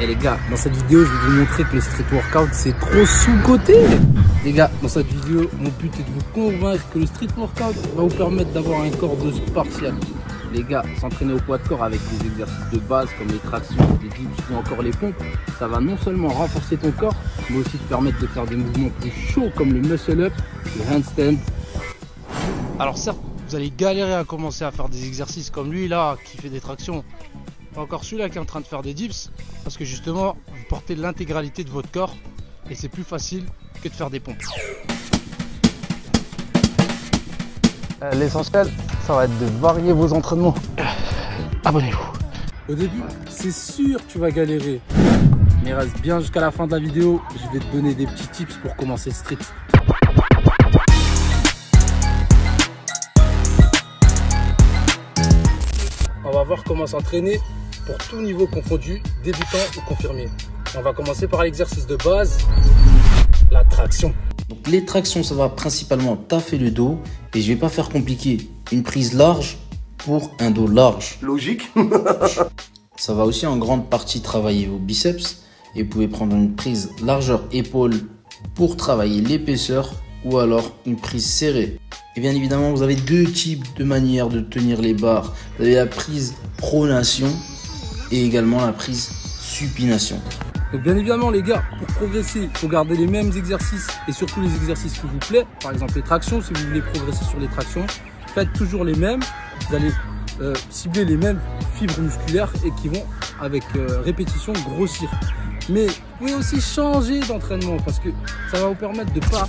Et les gars, dans cette vidéo, je vais vous montrer que le street workout, c'est trop sous-coté. Les gars, dans cette vidéo, mon but est de vous convaincre que le street workout va vous permettre d'avoir un corps de spartiate. Les gars, s'entraîner au poids de corps avec des exercices de base comme les tractions, les dips ou encore les pompes, ça va non seulement renforcer ton corps, mais aussi te permettre de faire des mouvements plus chauds comme le muscle up, le handstand. Alors certes, vous allez galérer à commencer à faire des exercices comme lui là, qui fait des tractions. Pas encore celui-là qui est en train de faire des dips, parce que justement, vous portez l'intégralité de votre corps et c'est plus facile que de faire des pompes. L'essentiel, ça va être de varier vos entraînements. Abonnez-vous. Au début, c'est sûr que tu vas galérer. Mais reste bien jusqu'à la fin de la vidéo, je vais te donner des petits tips pour commencer le street. On va voir comment s'entraîner pour tout niveau confondu, débutant ou confirmé. On va commencer par l'exercice de base, la traction. Donc les tractions, ça va principalement taffer le dos et je vais pas faire compliqué. Une prise large pour un dos large. Logique. Ça va aussi en grande partie travailler vos biceps et vous pouvez prendre une prise largeur épaule pour travailler l'épaisseur ou alors une prise serrée. Et bien évidemment, vous avez deux types de manières de tenir les barres. Vous avez la prise pronation et également la prise supination. Donc bien évidemment les gars, pour progresser, il faut garder les mêmes exercices et surtout les exercices qui vous plaisent. Par exemple les tractions, si vous voulez progresser sur les tractions, faites toujours les mêmes. Vous allez cibler les mêmes fibres musculaires et qui vont avec répétition grossir. Mais vous pouvez aussi changer d'entraînement parce que ça va vous permettre de ne pas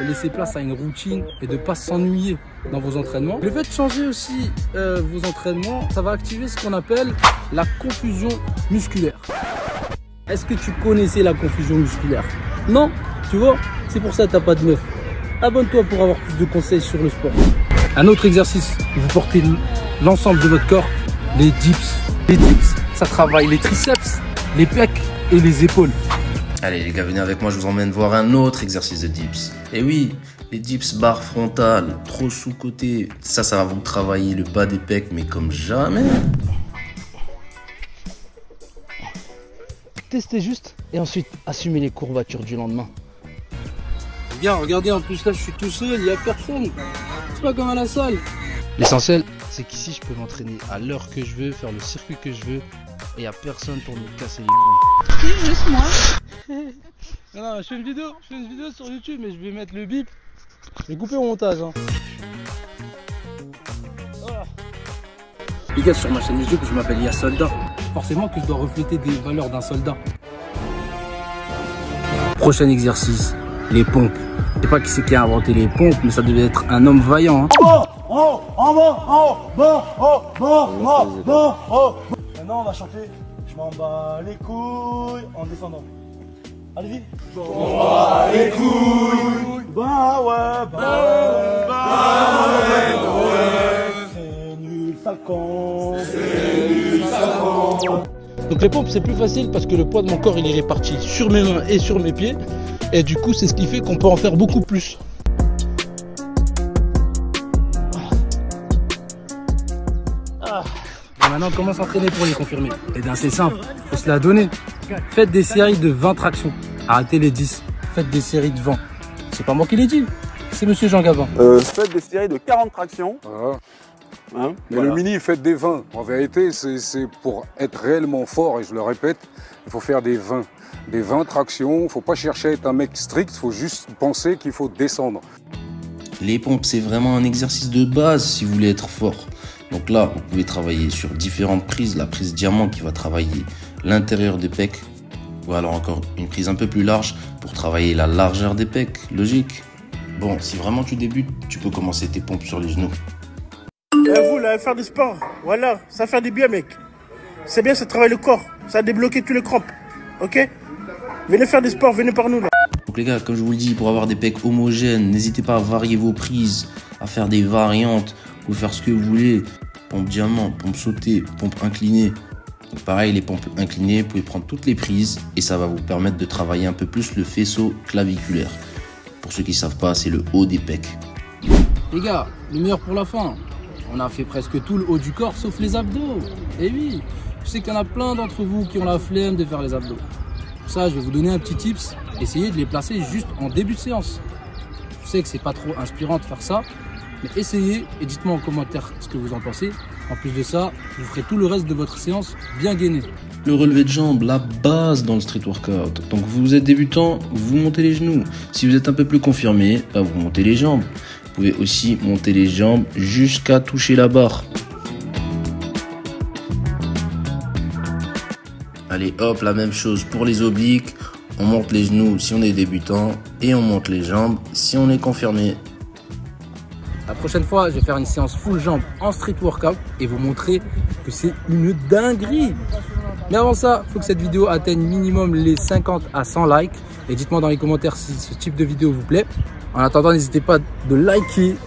laisser place à une routine et de ne pas s'ennuyer dans vos entraînements. Le fait de changer aussi vos entraînements, ça va activer ce qu'on appelle la confusion musculaire. Est-ce que tu connaissais la confusion musculaire? Non? Tu vois? C'est pour ça que tu n'as pas de meuf. Abonne-toi pour avoir plus de conseils sur le sport. Un autre exercice, vous portez l'ensemble de votre corps, les dips. Les dips, ça travaille les triceps, les pecs et les épaules. Allez les gars, venez avec moi, je vous emmène voir un autre exercice de dips. Et oui, les dips barre frontale, trop sous-côté. Ça va vous travailler le bas des pecs, mais comme jamais. Testez juste et ensuite assumez les courbatures du lendemain. Les gars, regardez, en plus là je suis tout seul, il n'y a personne. C'est pas comme à la salle. L'essentiel, c'est qu'ici je peux m'entraîner à l'heure que je veux, faire le circuit que je veux et il n'y a personne pour me casser les couilles. C'est juste moi. Non, je fais une vidéo sur YouTube mais je vais mettre le bip. Je vais couper au montage. Hein. Voilà. Les gars, sur ma chaîne YouTube, je m'appelle Ya Soldat. Forcément que je dois refléter des valeurs d'un soldat. Prochain exercice, les pompes. Je sais pas qui c'est qui a inventé les pompes, mais ça devait être un homme vaillant. Hein. Maintenant, on va chanter. Je m'en bats les couilles en descendant. Allez-y. Je m'en bats les couilles. Bah ouais. C'est nul, ça compte. Donc les pompes c'est plus facile parce que le poids de mon corps il est réparti sur mes mains et sur mes pieds. Et du coup c'est ce qui fait qu'on peut en faire beaucoup plus. Et maintenant, comment s'entraîner pour les confirmer? Et bien c'est simple, faut se la donner. Faites des séries de 20 tractions. Arrêtez les 10. Faites des séries de 20. C'est pas moi qui l'ai dit, c'est monsieur Jean Gabin. Faites des séries de 40 tractions. Voilà. Hein, Mais voilà. le mini, faites des 20. En vérité, c'est pour être réellement fort, et je le répète, il faut faire des 20. Des 20 tractions, il ne faut pas chercher à être un mec strict, il faut juste penser qu'il faut descendre. Les pompes, c'est vraiment un exercice de base si vous voulez être fort. Donc là, vous pouvez travailler sur différentes prises. La prise diamant qui va travailler l'intérieur des pecs. Ou alors encore une prise un peu plus large pour travailler la largeur des pecs. Logique. Bon, si vraiment tu débutes, tu peux commencer tes pompes sur les genoux. Vous là, faire du sport, voilà, ça fait du bien mec. C'est bien, ça travaille le corps, ça a débloqué tous les crampes. Ok? Venez faire du sport, venez par nous là. Donc les gars, comme je vous le dis, pour avoir des pecs homogènes, n'hésitez pas à varier vos prises, à faire des variantes, vous pouvez faire ce que vous voulez. Pompe diamant, pompe sautée, pompe inclinée. Donc pareil, les pompes inclinées, vous pouvez prendre toutes les prises et ça va vous permettre de travailler un peu plus le faisceau claviculaire. Pour ceux qui ne savent pas, c'est le haut des pecs. Les gars, le meilleur pour la fin. On a fait presque tout le haut du corps sauf les abdos. Et oui, Je sais qu'il y en a plein d'entre vous qui ont la flemme de faire les abdos. Pour ça, je vais vous donner un petit tips. Essayez de les placer juste en début de séance. Je sais que c'est pas trop inspirant de faire ça, mais essayez et dites-moi en commentaire ce que vous en pensez. En plus de ça, vous ferez tout le reste de votre séance bien gainé. Le relevé de jambes, la base dans le street workout. Donc vous êtes débutant, vous montez les genoux. Si vous êtes un peu plus confirmé, vous montez les jambes. Vous pouvez aussi monter les jambes jusqu'à toucher la barre. Allez hop, la même chose pour les obliques. On monte les genoux si on est débutant et on monte les jambes si on est confirmé. La prochaine fois, je vais faire une séance full jambes en street workout et vous montrer que c'est une dinguerie. Mais avant ça, il faut que cette vidéo atteigne minimum les 50 à 100 likes. Et dites-moi dans les commentaires si ce type de vidéo vous plaît. En attendant, n'hésitez pas de liker,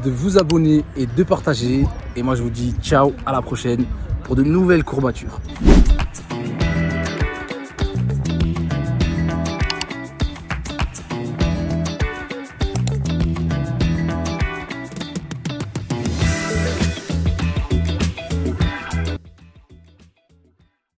de vous abonner et de partager. Et moi, je vous dis ciao, à la prochaine pour de nouvelles courbatures.